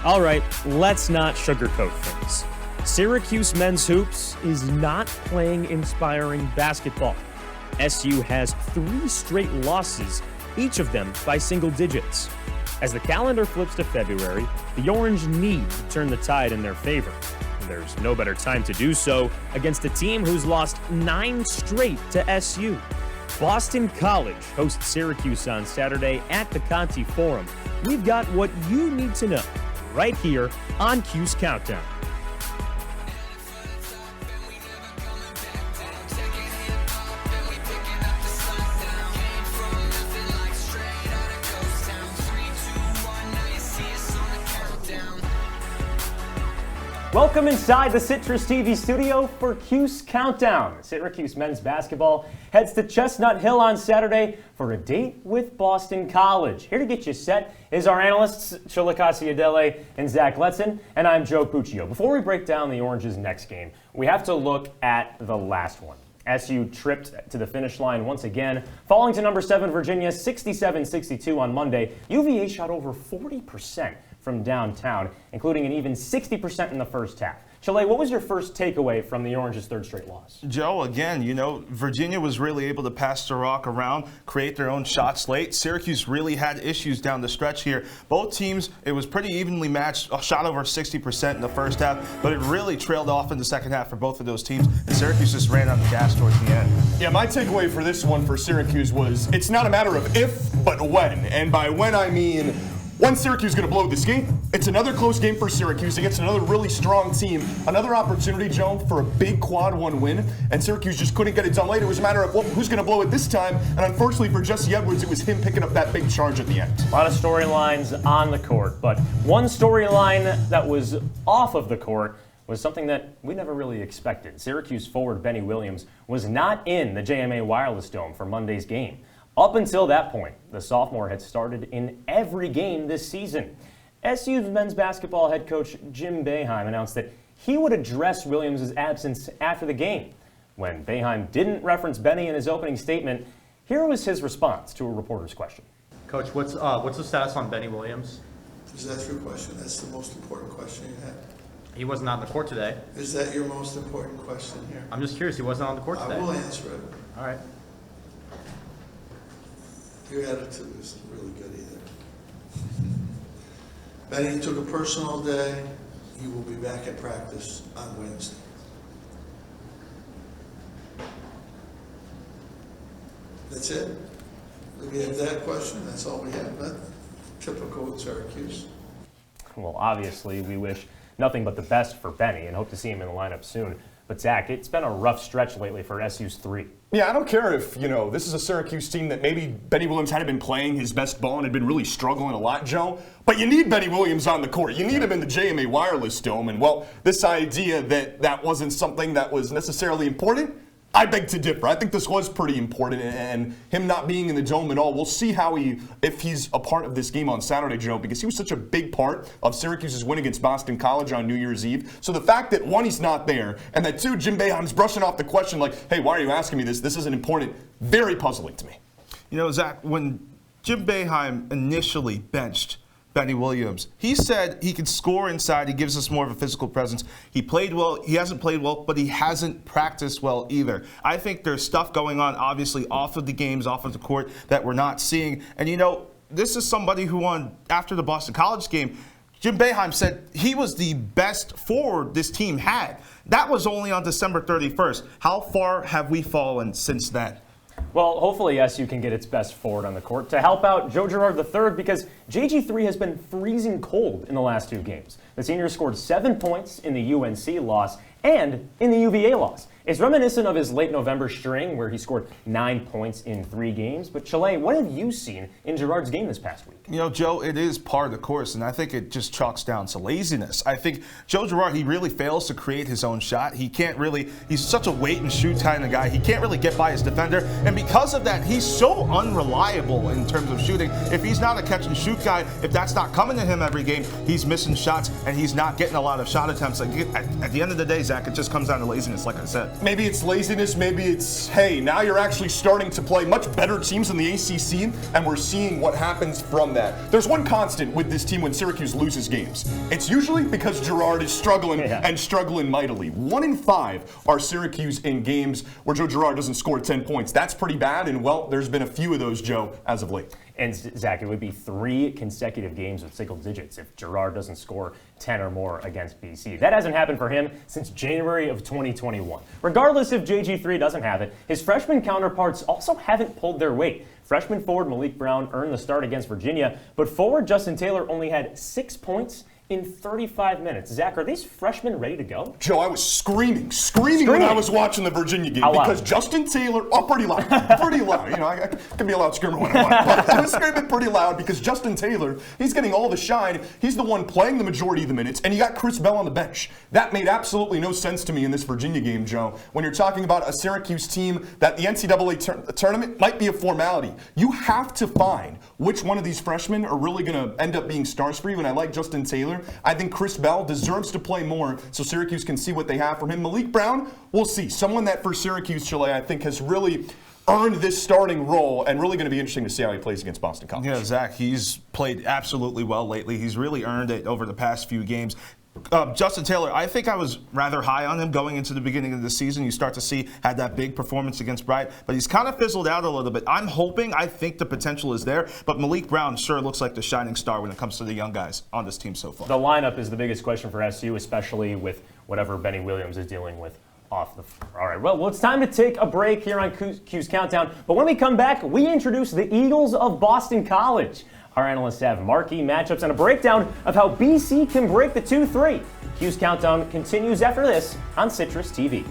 All right, let's not sugarcoat things. Syracuse men's hoops is not playing inspiring basketball. SU has 3 straight losses, each of them by single digits. As the calendar flips to February, the Orange need to turn the tide in their favor. And there's no better time to do so against a team who's lost 9 straight to SU. Boston College hosts Syracuse on Saturday at the Conti Forum. We've got what you need to know right here on Cuse Countdown. Welcome inside the CitrusTV studio for Cuse Countdown. Syracuse men's basketball heads to Chestnut Hill on Saturday for a date with Boston College. Here to get you set is our analysts, Chilekasi, Adele, and Zach Letson, and I'm Joe Puccio. Before we break down the Orange's next game, we have to look at the last one. SU tripped to the finish line once again, falling to number 7 Virginia 67-62 on Monday. UVA shot over 40% from downtown, including an even 60% in the first half. Chile, what was your first takeaway from the Orange's third straight loss? Joe, again, Virginia was really able to pass the rock around, create their own shots late. Syracuse really had issues down the stretch here. Both teams, it was pretty evenly matched, shot over 60% in the first half, but it really trailed off in the second half for both of those teams, and Syracuse just ran on the gas towards the end. Yeah, my takeaway for this one for Syracuse was it's not a matter of if, but when. And by when, I mean when Syracuse is going to blow this game. It's another close game for Syracuse against another really strong team. Another opportunity, Joe, for a big quad one win. And Syracuse just couldn't get it done late. It was a matter of who's going to blow it this time. And unfortunately for Jesse Edwards, it was him picking up that big charge at the end. A lot of storylines on the court, but one storyline that was off of the court was something that we never really expected. Syracuse forward Benny Williams was not in the JMA Wireless Dome for Monday's game. Up until that point, the sophomore had started in every game this season. SU's men's basketball head coach Jim Boeheim announced that he would address Williams' absence after the game. When Boeheim didn't reference Benny in his opening statement, here was his response to a reporter's question. Coach, what's the status on Benny Williams? Is that your question? That's the most important question you have. He wasn't on the court today. Is that your most important question here? I'm just curious. He wasn't on the court today. I will answer it. All right. Your attitude isn't really good either. Benny took a personal day. He will be back at practice on Wednesday. That's it. We have that question. That's all we have. That's typical with Syracuse. Well, obviously, we wish nothing but the best for Benny and hope to see him in the lineup soon. But Zach, it's been a rough stretch lately for SU's 3. Yeah, I don't care if, this is a Syracuse team that maybe Benny Williams hadn't been playing his best ball and had been really struggling a lot, Joe. But you need Benny Williams on the court. You need him in the JMA Wireless Dome. And, well, this idea that wasn't something that was necessarily important, I beg to differ. I think this was pretty important, and him not being in the dome at all, we'll see if he's a part of this game on Saturday, Joe, because he was such a big part of Syracuse's win against Boston College on New Year's Eve. So the fact that, 1, he's not there, and that 2, Jim Boeheim's brushing off the question like, hey, why are you asking me this? This isn't important. Very puzzling to me. Zach, when Jim Boeheim initially benched Benny Williams, he said he can score inside. He gives us more of a physical presence. He played well. He hasn't played well, but he hasn't practiced well either. I think there's stuff going on, obviously, off of the games, off of the court that we're not seeing. And, this is somebody who after the Boston College game, Jim Boeheim said he was the best forward this team had. That was only on December 31st. How far have we fallen since then? Well, hopefully SU can get its best forward on the court to help out Joe Girard III because JG3 has been freezing cold in the last 2 games. The senior scored 7 points in the UNC loss and in the UVA loss. It's reminiscent of his late November string where he scored 9 points in 3 games. But Chile, what have you seen in Girard's game this past week? Joe, it is part of the course, and I think it just chalks down to laziness. I think Joe Girard, he really fails to create his own shot. He's such a wait and shoot kind of guy. He can't really get by his defender, and because of that, he's so unreliable in terms of shooting. If he's not a catch and shoot guy, if that's not coming to him every game, he's missing shots, and he's not getting a lot of shot attempts. At the end of the day, Zach. It just comes down to laziness, like I said. Maybe it's laziness, maybe it's, hey, now you're actually starting to play much better teams in the ACC, and we're seeing what happens from that. There's one constant with this team when Syracuse loses games. It's usually because Girard is struggling and struggling mightily. 1 in 5 are Syracuse in games where Joe Girard doesn't score 10 points. That's pretty bad, and well, there's been a few of those, Joe, as of late. And Zach, it would be 3 consecutive games with single digits if Girard doesn't score 10 or more against BC. That hasn't happened for him since January of 2021. Regardless if JG3 doesn't have it, his freshman counterparts also haven't pulled their weight. Freshman forward Malik Brown earned the start against Virginia, but forward Justin Taylor only had 6 points in 35 minutes. Zach, are these freshmen ready to go? Joe, I was screaming when I was watching the Virginia game because Justin Taylor, pretty loud. You know, I can be a loud screamer when I want, but I was screaming pretty loud because Justin Taylor, he's getting all the shine. He's the one playing the majority of the minutes, and you got Chris Bell on the bench. That made absolutely no sense to me in this Virginia game, Joe. When you're talking about a Syracuse team that the NCAA tournament might be a formality, you have to find which one of these freshmen are really going to end up being stars for you, and I like Justin Taylor. I think Chris Bell deserves to play more so Syracuse can see what they have from him. Malik Brown, we'll see. Someone that for Syracuse, Chile, I think has really earned this starting role and really going to be interesting to see how he plays against Boston College. Yeah, Zach, he's played absolutely well lately. He's really earned it over the past few games. Justin Taylor, I think I was rather high on him going into the beginning of the season. You start to see had that big performance against Bryant, but he's kind of fizzled out a little bit. I think the potential is there, but Malik Brown sure looks like the shining star when it comes to the young guys on this team so far. The lineup is the biggest question for SU, especially with whatever Benny Williams is dealing with off the floor. All right, well, it's time to take a break here on Cuse Countdown, but when we come back, we introduce the Eagles of Boston College. Our analysts have marquee matchups and a breakdown of how BC can break the 2-3. Cuse Countdown continues after this on CitrusTV.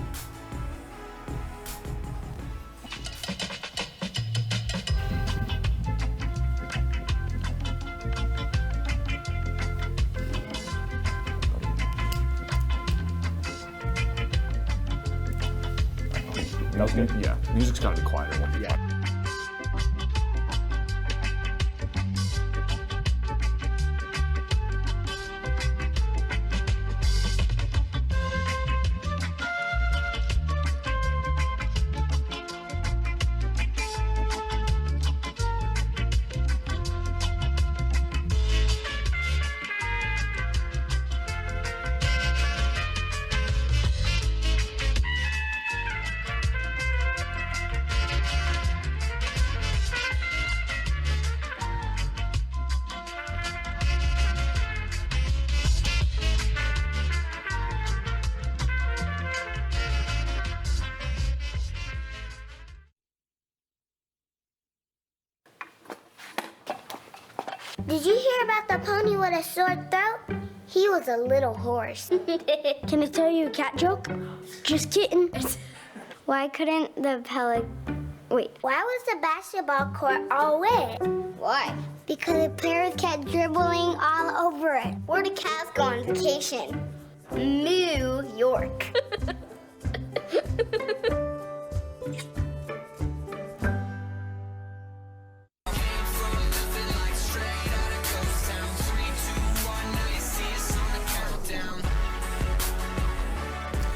That was good. Yeah, music's got to be quieter. Yeah. Did you hear about the pony with a sore throat? He was a little horse. Can I tell you a cat joke? Just kidding. Why couldn't the Wait. Why was the basketball court all wet? Why? Because the players kept dribbling all over it. Where did cats go on vacation? New York.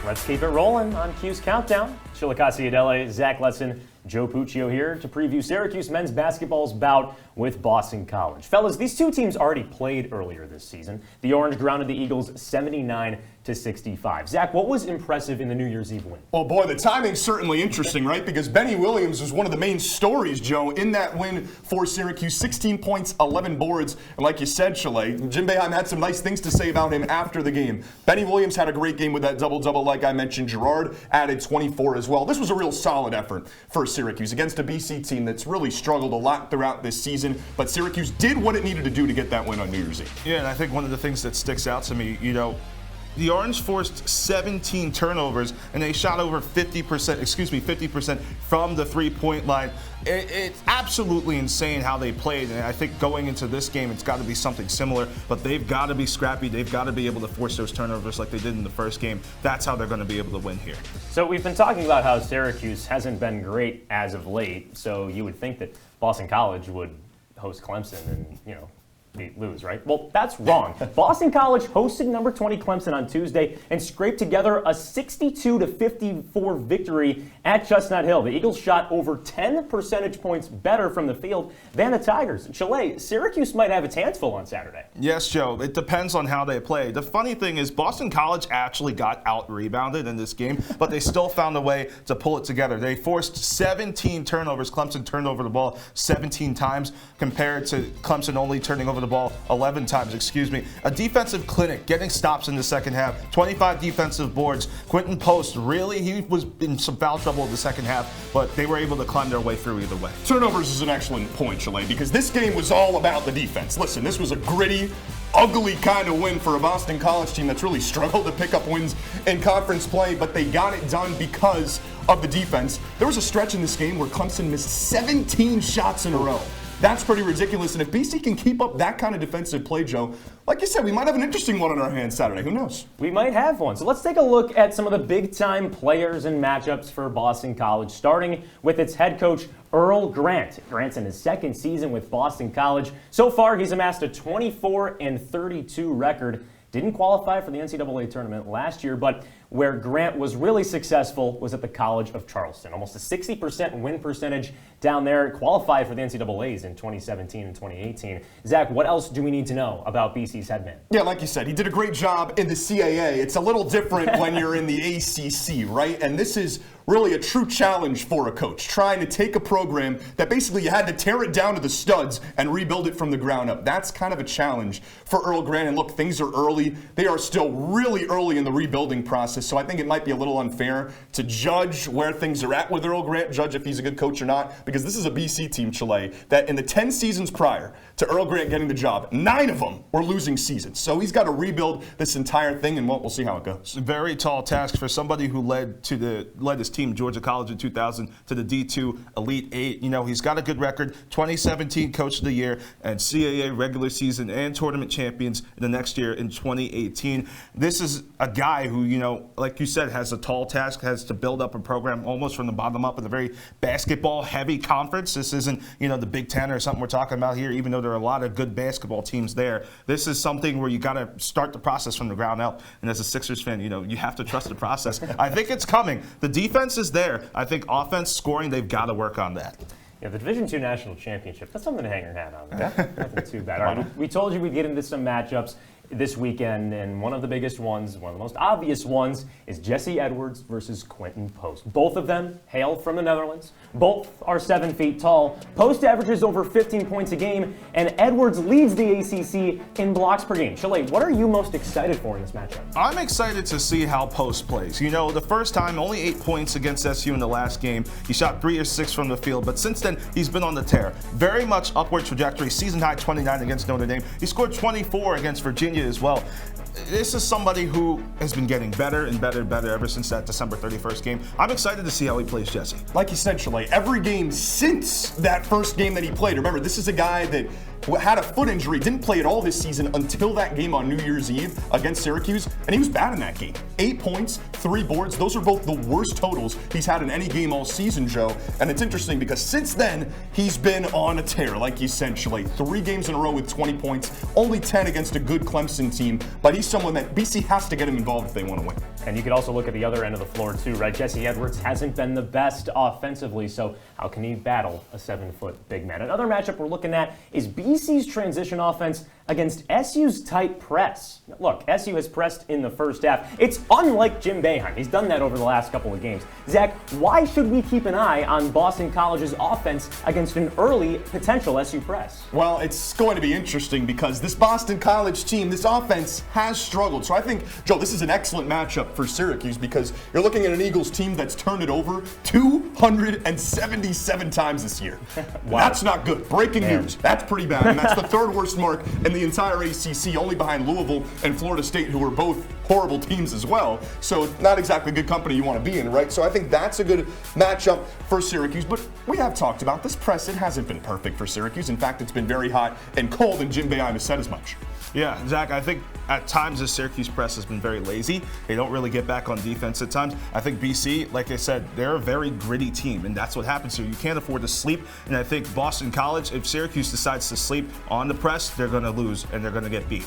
Let's keep it rolling on Cuse Countdown. Chilekasi, Adele, Zach Letson, Joe Puccio here to preview Syracuse men's basketball's bout with Boston College. Fellas, these two teams already played earlier this season. The Orange grounded the Eagles 79-65. Zach, what was impressive in the New Year's Eve win? Well, boy, the timing's certainly interesting, right? Because Benny Williams was one of the main stories, Joe, in that win for Syracuse. 16 points, 11 boards. And like you said, Chile, Jim Boeheim had some nice things to say about him after the game. Benny Williams had a great game with that double-double, like I mentioned. Girard added 24 as well. This was a real solid effort for Syracuse against a BC team that's really struggled a lot throughout this season. But Syracuse did what it needed to do to get that win on New Year's Eve. Yeah, and I think one of the things that sticks out to me, the Orange forced 17 turnovers, and they shot over 50% from the three-point line. It's absolutely insane how they played, and I think going into this game, it's got to be something similar, but they've got to be scrappy. They've got to be able to force those turnovers like they did in the first game. That's how they're going to be able to win here. So we've been talking about how Syracuse hasn't been great as of late, so you would think that Boston College would host Clemson and, they lose, right? Well, that's wrong. Boston College hosted number 20 Clemson on Tuesday and scraped together a 62-54 victory at Chestnut Hill. The Eagles shot over 10 percentage points better from the field than the Tigers. Chile, Syracuse might have its hands full on Saturday. Yes, Joe. It depends on how they play. The funny thing is Boston College actually got out-rebounded in this game, but they still found a way to pull it together. They forced 17 turnovers. Clemson turned over the ball 17 times compared to Clemson only turning over the ball 11 times, A defensive clinic, getting stops in the second half, 25 defensive boards. Quentin Post, really, he was in some foul trouble in the second half, but they were able to climb their way through either way. Turnovers is an excellent point, Chile, because this game was all about the defense. Listen, this was a gritty, ugly kind of win for a Boston College team that's really struggled to pick up wins in conference play, but they got it done because of the defense. There was a stretch in this game where Clemson missed 17 shots in a row. That's pretty ridiculous, and if BC can keep up that kind of defensive play, Joe, like you said, we might have an interesting one on our hands Saturday. Who knows? We might have one. So let's take a look at some of the big-time players and matchups for Boston College, starting with its head coach, Earl Grant. Grant's in his second season with Boston College. So far, he's amassed a 24-32 record. Didn't qualify for the NCAA tournament last year, but where Grant was really successful was at the College of Charleston. Almost a 60% win percentage down there. Qualified for the NCAAs in 2017 and 2018. Zach, what else do we need to know about BC's headman? Yeah, like you said, he did a great job in the CAA. It's a little different when you're in the ACC, right? And this is really a true challenge for a coach, trying to take a program that basically you had to tear it down to the studs and rebuild it from the ground up. That's kind of a challenge for Earl Grant. And look, things are early. They are still really early in the rebuilding process, so I think it might be a little unfair to judge where things are at with Earl Grant, judge if he's a good coach or not, because this is a BC team, Chile, that in the 10 seasons prior to Earl Grant getting the job, 9 of them were losing seasons. So he's got to rebuild this entire thing, and we'll see how it goes. Very tall task for somebody who led his team, Georgia College, in 2000 to the D2 Elite 8. You know, he's got a good record, 2017 Coach of the Year, and CAA regular season and tournament champions the next year in 2018. This is a guy who, you know, like you said, has a tall task, has to build up a program almost from the bottom up in a very basketball-heavy conference. This isn't, you know, the Big Ten or something we're talking about here, even though there are a lot of good basketball teams there. This is something where you got to start the process from the ground up. And as a Sixers fan, you know, you have to trust the process. I think it's coming. The defense is there. I think offense, scoring, they've got to work on that. Yeah, the Division II National Championship, that's something to hang your hat on. Nothing too bad. All right, we told you we'd get into some matchups this weekend, and one of the biggest ones, one of the most obvious ones, is Jesse Edwards versus Quentin Post. Both of them hail from the Netherlands. Both are 7 feet tall. Post averages over 15 points a game, and Edwards leads the ACC in blocks per game. Chile, what are you most excited for in this matchup? I'm excited to see how Post plays. You know, the first time, only 8 points against SU in the last game. He shot 3 or 6 from the field, but since then, he's been on the tear. Very much upward trajectory. Season high 29 against Notre Dame. He scored 24 against Virginia as well. This is somebody who has been getting better and better and better ever since that December 31st game. I'm excited to see how he plays Jesse. Like you said, Chile, every game since that first game that he played, remember, this is a guy that had a foot injury, didn't play at all this season until that game on New Year's Eve against Syracuse, and he was bad in that game. 8 points, 3 boards, those are both the worst totals he's had in any game all season, Joe. And it's interesting because since then, he's been on a tear, like you said, Chile. 3 games in a row with 20 points, only 10 against a good Clemson team, but he's someone that BC has to get him involved if they want to win. And you could also look at the other end of the floor too, right? Jesse Edwards hasn't been the best offensively, so how can he battle a 7-foot big man? Another matchup we're looking at is BC's transition offense against SU's tight press. Look, SU has pressed in the first half. It's unlike Jim Boeheim. He's done that over the last couple of games. Zach, why should we keep an eye on Boston College's offense against an early potential SU press? Well, it's going to be interesting because this Boston College team, this offense has struggled. So I think, Joe, this is an excellent matchup for Syracuse because you're looking at an Eagles team that's turned it over 277 times this year. Wow. That's not good. Breaking news. That's pretty bad. And that's the 3rd worst mark in the entire ACC, only behind Louisville and Florida State, who are both horrible teams as well. So not exactly good company you want to be in, right? So I think that's a good matchup for Syracuse. But we have talked about this press. It hasn't been perfect for Syracuse. In fact, it's been very hot and cold, and Jim Boeheim has said as much. Yeah, Zach, I think at times the Syracuse press has been very lazy. They don't really get back on defense at times. I think BC, like I said, they're a very gritty team, and that's what happens here. You can't afford to sleep, and I think Boston College, if Syracuse decides to sleep on the press, they're going to lose lose and they're going to get beat.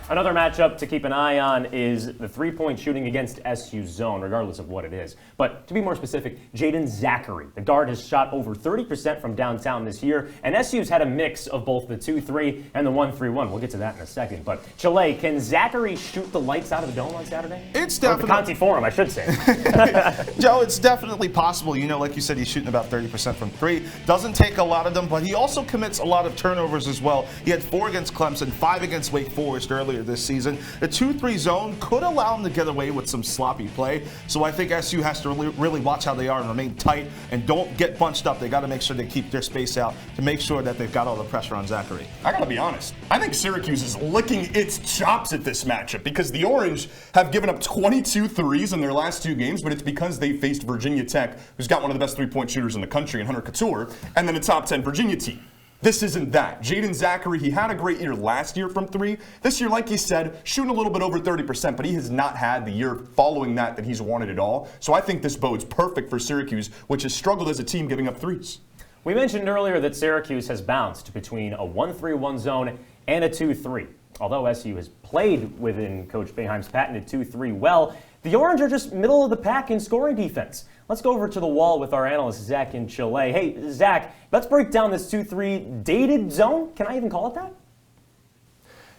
Another matchup to keep an eye on is the three-point shooting against SU's zone, regardless of what it is. But to be more specific, Jaden Zachary, the guard, has shot over 30% from downtown this year, and SU's had a mix of both the 2-3 and the 1-3-1. We'll get to that in a second. But Chile, can Zachary shoot the lights out of the dome on Saturday? It's Or definitely the Conti Forum, I should say. Joe, it's definitely possible. You know, like you said, he's shooting about 30% from three. Doesn't take a lot of them, but he also commits a lot of turnovers as well. He had 4 against Clemson, 5 against Wake Forest earlier this season. The 2-3 zone could allow him to get away with some sloppy play. So I think SU has to really watch how they are and remain tight and don't get bunched up. They got to make sure they keep their space out to make sure that they've got all the pressure on Zachary. I gotta be honest. I think Syracuse is licking its chops at this matchup because the Orange have given up 22 threes in their last 2 games, but it's because they faced Virginia Tech, who's got one of the best three-point shooters in the country in Hunter Couture, and then a top 10 Virginia team. This isn't that. Jaden Zachary, he had a great year last year from 3. This year, like you said, shooting a little bit over 30%, but he has not had the year following that he's wanted at all. So I think this bodes perfect for Syracuse, which has struggled as a team giving up threes. We mentioned earlier that Syracuse has bounced between a 1-3-1 zone and a 2-3. Although SU has played within Coach Boeheim's patented 2-3 well, the Orange are just middle of the pack in scoring defense. Let's go over to the wall with our analyst, Zach in Chile. Hey, Zach, let's break down this 2-3 dated zone. Can I even call it that?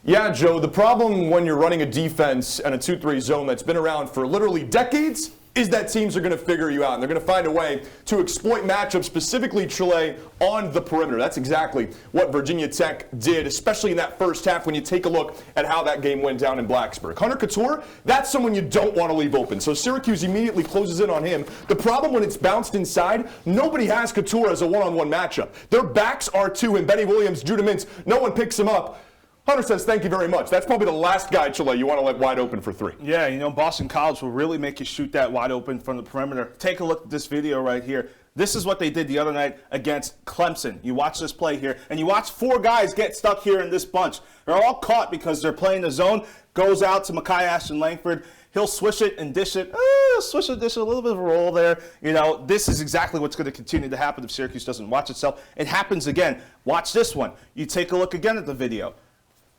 Yeah, Joe, the problem when you're running a defense and a 2-3 zone that's been around for literally decades is that teams are going to figure you out, and they're going to find a way to exploit matchups, specifically Chile, on the perimeter. That's exactly what Virginia Tech did, especially in that first half when you take a look at how that game went down in Blacksburg. Hunter Couture, that's someone you don't want to leave open. So Syracuse immediately closes in on him. The problem when it's bounced inside, nobody has Couture as a one-on-one matchup. Their backs are to him. Benny Williams, Judah Mintz, no one picks him up. Hunter says, thank you very much. That's probably the last guy, Chile, you want to let wide open for 3. Yeah, you know, Boston College will really make you shoot that wide open from the perimeter. Take a look at this video right here. This is what they did the other night against Clemson. You watch this play here, and you watch 4 guys get stuck here in this bunch. They're all caught because they're playing the zone. Goes out to Mekhi Ashton Langford. He'll swish it and dish it. Swish it, dish it, a little bit of a roll there. You know, this is exactly what's going to continue to happen if Syracuse doesn't watch itself. It happens again. Watch this one. You take a look again at the video.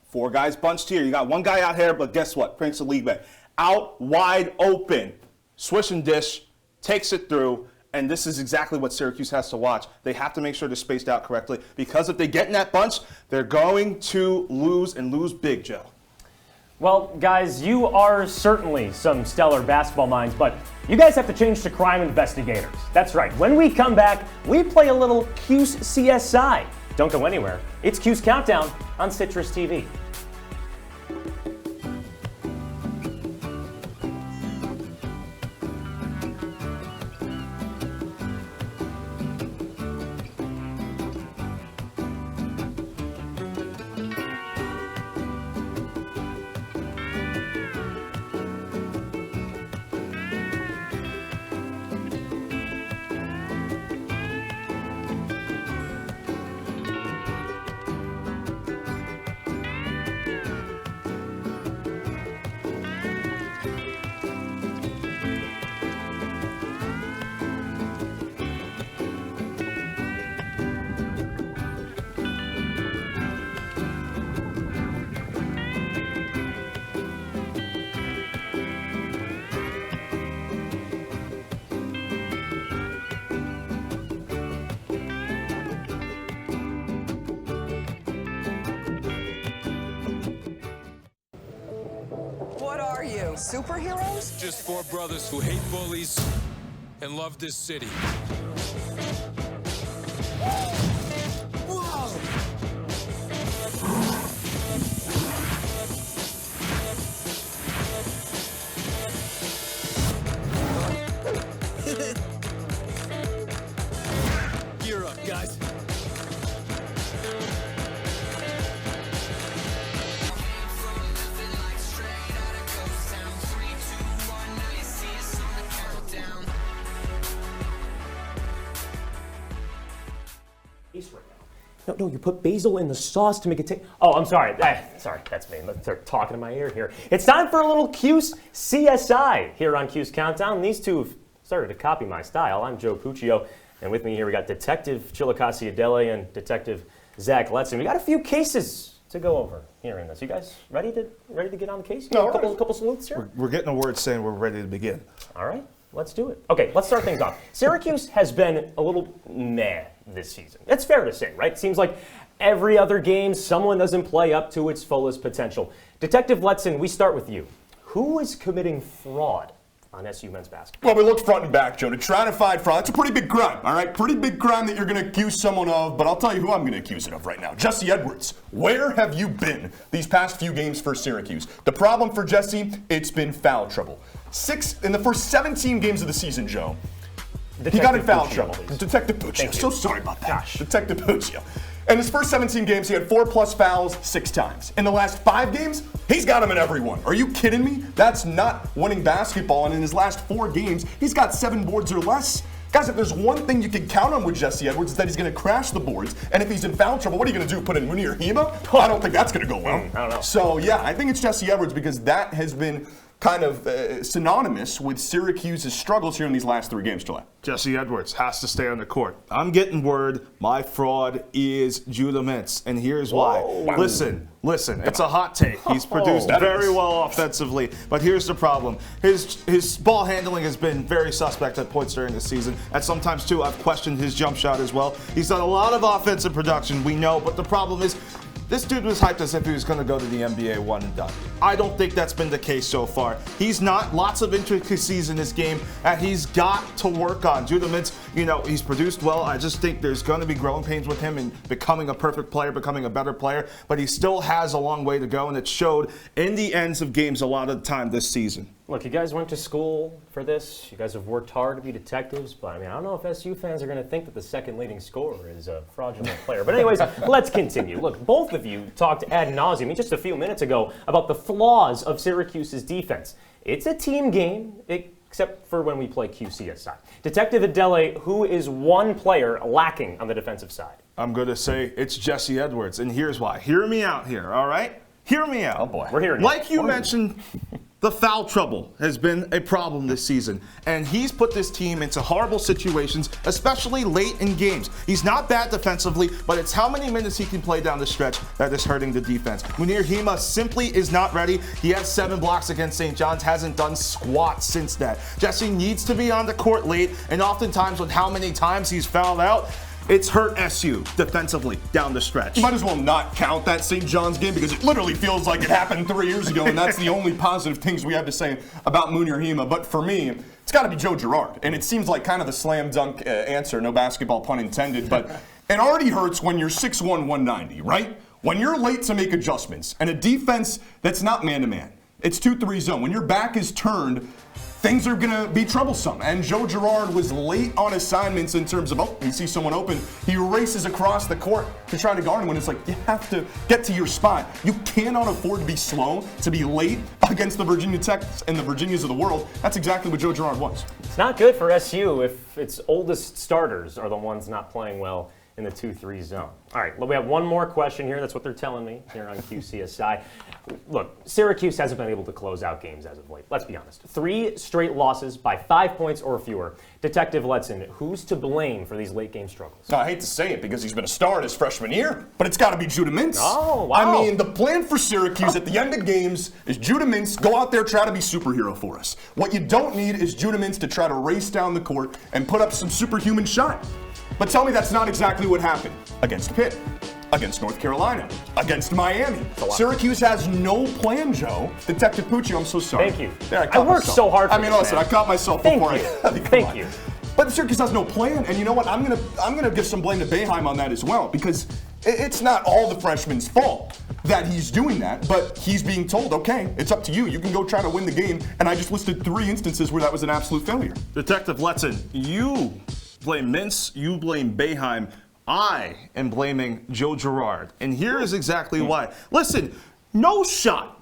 4 guys bunched here. You got 1 guy out here, but guess what? Prince Alibe. Out wide open. Swish and dish. Takes it through. And this is exactly what Syracuse has to watch. They have to make sure they're spaced out correctly because if they get in that bunch, they're going to lose and lose big, Joe. Well, guys, you are certainly some stellar basketball minds, but you guys have to change to crime investigators. That's right. When we come back, we play a little Cuse CSI. Don't go anywhere. It's Cuse Countdown on Citrus TV. What are you, superheroes? Just 4 brothers who hate bullies and love this city. Gear up, guys. No, you put basil in the sauce to make it taste. Oh, I'm sorry. Sorry, that's me. They're talking in my ear here. It's time for a little Cuse CSI here on Cuse Countdown. These two have started to copy my style. I'm Joe Puccio, and with me here we got Detective Chilekasi Adele and Detective Zach Letson. We got a few cases to go over here in this. You guys ready to get on the case? No, A couple salutes here? We're getting a word saying we're ready to begin. All right, let's do it. Okay, let's start things off. Syracuse has been a little meh this season. It's fair to say, right? It seems like every other game, someone doesn't play up to its fullest potential. Detective Letson, we start with you. Who is committing fraud on SU men's basketball? Well, we looked front and back, Joe, to try to find fraud. It's a pretty big crime, all right? Pretty big crime that you're going to accuse someone of, but I'll tell you who I'm going to accuse it of right now. Jesse Edwards. Where have you been these past few games for Syracuse? The problem for Jesse, it's been foul trouble. 6 in the first 17 games of the season, Joe. He got in foul trouble. Detective Puccio. So sorry about that. Gosh. Detective Puccio. In his first 17 games, he had 4+ fouls 6 times. In the last 5 games, he's got them in every one. Are you kidding me? That's not winning basketball. And in his last 4 games, he's got 7 boards or less. Guys, if there's one thing you can count on with Jesse Edwards, is that he's going to crash the boards. And if he's in foul trouble, what are you going to do? Put in Munir Hema? I don't think that's going to go well. I don't know. So, yeah, I think it's Jesse Edwards because that has been kind of synonymous with Syracuse's struggles here in these last 3 games, Chile. Jesse Edwards has to stay on the court. I'm getting word my fraud is Judah Mintz, and here's why. Whoa. Listen, it's a hot take. He's produced very well offensively, but here's the problem. His ball handling has been very suspect at points during the season, and sometimes, too, I've questioned his jump shot as well. He's done a lot of offensive production, we know, but the problem is this dude was hyped as if he was going to go to the NBA one and done. I don't think that's been the case so far. He's not. Lots of intricacies in his game that he's got to work on. Judah Mintz, he's produced well. I just think there's going to be growing pains with him in becoming a perfect player, becoming a better player, but he still has a long way to go, and it showed in the ends of games a lot of the time this season. Look, you guys went to school for this. You guys have worked hard to be detectives, but I don't know if SU fans are going to think that the second leading scorer is a fraudulent player. But anyways, let's continue. Look, both of you talked ad nauseum just a few minutes ago about the flaws of Syracuse's defense. It's a team game, except for when we play QCSI. Detective Adele, who is one player lacking on the defensive side? I'm going to say it's Jesse Edwards, and here's why. Hear me out here, all right? Hear me out. Oh, boy. We're hearing you. Like you mentioned, the foul trouble has been a problem this season, and he's put this team into horrible situations, especially late in games. He's not bad defensively, but it's how many minutes he can play down the stretch that is hurting the defense. Munir Hema simply is not ready. He had 7 blocks against St. John's, hasn't done squat since that. Jesse needs to be on the court late, and oftentimes with how many times he's fouled out, it's hurt SU defensively down the stretch. You might as well not count that St. John's game because it literally feels like it happened 3 years ago, and that's the only positive things we have to say about Munir Hema. But for me, it's got to be Joe Girard, and it seems like kind of the slam dunk answer, no basketball pun intended, but it already hurts when you're 6'1", 190, right? When you're late to make adjustments, and a defense that's not man-to-man, it's 2-3 zone. When your back is turned, things are going to be troublesome. And Joe Girard was late on assignments in terms of, you see someone open, he races across the court to try to guard him when it's like, you have to get to your spot. You cannot afford to be slow, to be late against the Virginia Techs and the Virginias of the world. That's exactly what Joe Girard was. It's not good for SU if its oldest starters are the ones not playing well in the 2-3 zone. All right, well, we have one more question here. That's what they're telling me here on QCSI. Look, Syracuse hasn't been able to close out games as of late. Let's be honest. 3 straight losses by 5 points or fewer. Detective Letson, who's to blame for these late game struggles? Now, I hate to say it because he's been a star in his freshman year, but it's got to be Judah Mintz. Oh, wow. I mean, the plan for Syracuse at the end of games is Judah Mintz, go out there, try to be superhero for us. What you don't need is Judah Mintz to try to race down the court and put up some superhuman shot. But tell me that's not exactly what happened against Pitt, against North Carolina, against Miami. Syracuse has no plan, Joe. Detective Puccio, I'm so sorry. Thank you. There, I worked so hard for this, listen, man. I caught myself Thank before you. I Thank you. But Syracuse has no plan, and you know what? I'm gonna give some blame to Boeheim on that as well, because it's not all the freshman's fault that he's doing that, but he's being told, okay, it's up to you. You can go try to win the game, and I just listed 3 instances where that was an absolute failure. Detective Letson, you blame Mintz, you blame Boeheim. I am blaming Joe Girard, and here is exactly why. Listen, no shot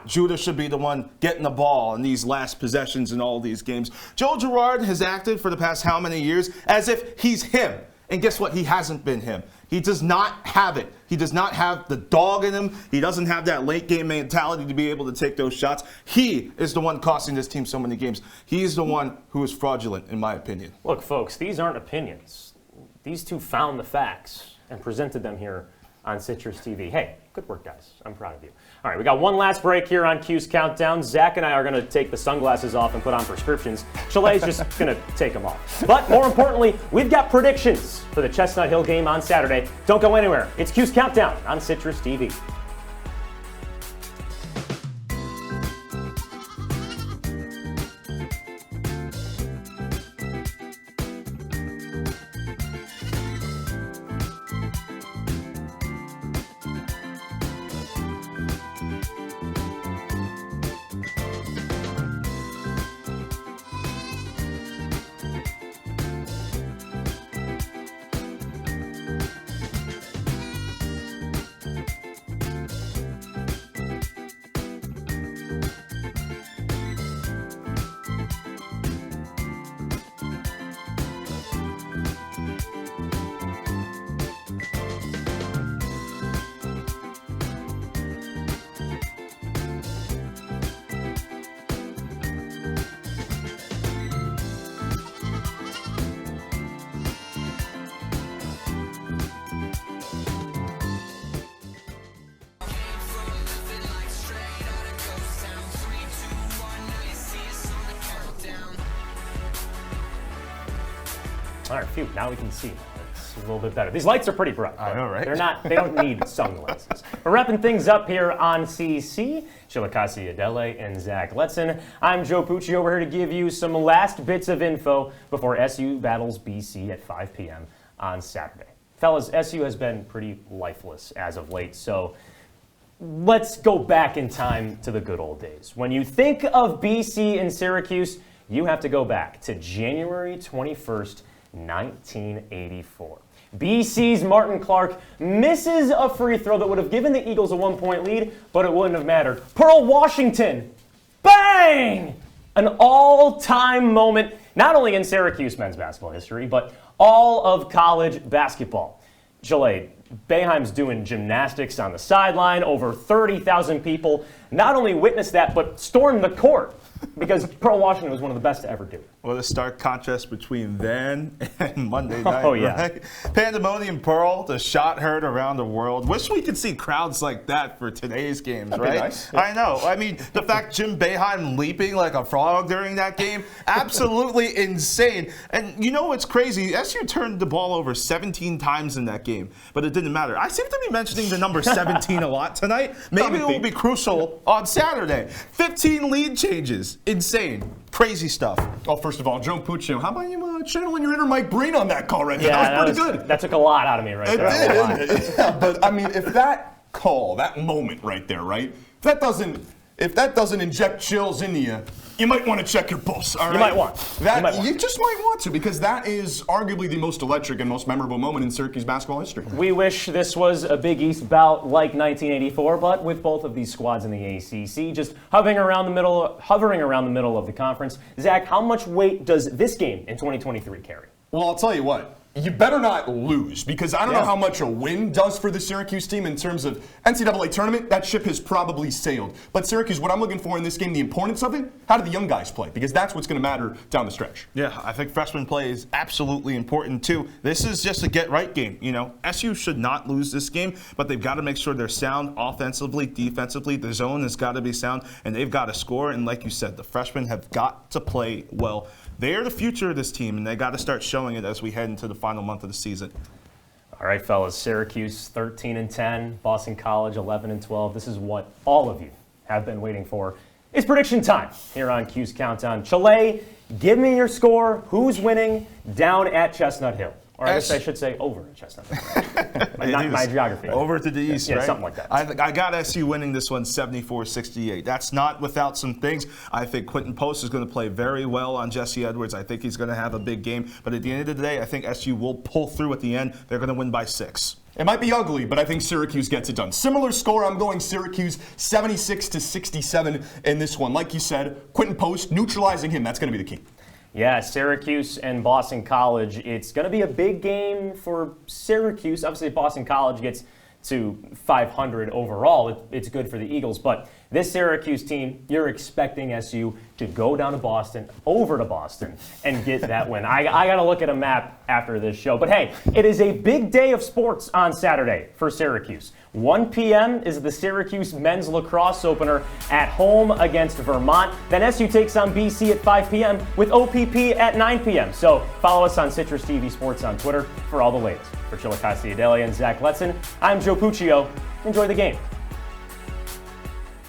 Judah should be the one getting the ball in these last possessions in all these games. Joe Girard has acted for the past how many years as if he's him. And guess what? He hasn't been him. He does not have it. He does not have the dog in him. He doesn't have that late game mentality to be able to take those shots. He is the one costing this team so many games. He's the one who is fraudulent, in my opinion. Look, folks, these aren't opinions. These two found the facts and presented them here on Citrus TV. Hey, good work, guys. I'm proud of you. All right, we got one last break here on Cuse Countdown. Zach and I are going to take the sunglasses off and put on prescriptions. Chile's just going to take them off. But more importantly, we've got predictions for the Chestnut Hill game on Saturday. Don't go anywhere. It's Cuse Countdown on Citrus TV. All right, phew, now we can see. It's a little bit better. These lights are pretty bright. I know, right? They don't need sunglasses. We're wrapping things up here on CC. Chilekasi, Adele, and Zach Letson. I'm Joe Puccio. We're here to give you some last bits of info before SU battles BC at 5 p.m. on Saturday. Fellas, SU has been pretty lifeless as of late, so let's go back in time to the good old days. When you think of BC and Syracuse, you have to go back to January 21st, 1984. BC's Martin Clark misses a free throw that would have given the Eagles a 1-point lead, but it wouldn't have mattered. Pearl Washington, bang! An all-time moment, not only in Syracuse men's basketball history, but all of college basketball. Chile, Boeheim's doing gymnastics on the sideline. Over 30,000 people not only witnessed that, but stormed the court because Pearl Washington was one of the best to ever do it. Well, the stark contrast between then and Monday night, Oh, yeah. right? Pandemonium Pearl, the shot heard around the world. Wish we could see crowds like that for today's games, That'd be right? nice. I know. I mean, the fact Jim Boeheim leaping like a frog during that game, absolutely insane. And you know what's crazy? SU turned the ball over 17 times in that game, but it didn't matter. I seem to be mentioning the number 17 a lot tonight. Maybe it will be crucial on Saturday. 15 lead changes. Insane. Crazy stuff. Oh, first of all, Joe Puccio, how about you channeling your inner Mike Breen on that call right there? Yeah, That was pretty good. That took a lot out of me right It there. A lot. did, didn't it? Yeah, but I mean, if that call, that moment right there, right? If that doesn't inject chills into you, you might want to check your pulse. All right? You might want. You just might want to, because that is arguably the most electric and most memorable moment in Syracuse basketball history. We wish this was a Big East bout like 1984, but with both of these squads in the ACC just hovering around the middle of the conference. Zach, how much weight does this game in 2023 carry? Well, I'll tell you what. You better not lose, because I don't know how much a win does for the Syracuse team in terms of NCAA tournament. That ship has probably sailed. But Syracuse, what I'm looking for in this game, the importance of it, how do the young guys play? Because that's what's going to matter down the stretch. Yeah, I think freshman play is absolutely important too. This is just a get-right game. You know, SU should not lose this game, but they've got to make sure they're sound offensively, defensively. The zone has got to be sound, and they've got to score. And like you said, the freshmen have got to play well. They are the future of this team, and they got to start showing it as we head into the final month of the season. All right, fellas, Syracuse 13-10, Boston College 11-12. This is what all of you have been waiting for. It's prediction time here on Cuse Countdown. Chile, give me your score. Who's winning down at Chestnut Hill? Or I guess I should say over at Chestnut Hill. my geography. Over to the east, yeah, right? Something like that. I got SU winning this one 74-68. That's not without some things. I think Quentin Post is going to play very well on Jesse Edwards. I think he's going to have a big game. But at the end of the day, I think SU will pull through at the end. They're going to win by 6. It might be ugly, but I think Syracuse gets it done. Similar score, I'm going Syracuse 76-67 in this one. Like you said, Quentin Post, neutralizing him, that's going to be the key. Yeah, Syracuse and Boston College. It's going to be a big game for Syracuse. Obviously, Boston College gets to 500 overall. It's good for the Eagles. But this Syracuse team, you're expecting SU to go down to Boston, over to Boston, and get that win. I got to look at a map after this show. But hey, it is a big day of sports on Saturday for Syracuse. 1 p.m. is the Syracuse men's lacrosse opener at home against Vermont. Then SU takes on BC at 5 p.m. with OPP at 9 p.m. So follow us on CitrusTV Sports on Twitter for all the latest. For Chilekasi, Adele, and Zach Letson, I'm Joe Puccio. Enjoy the game.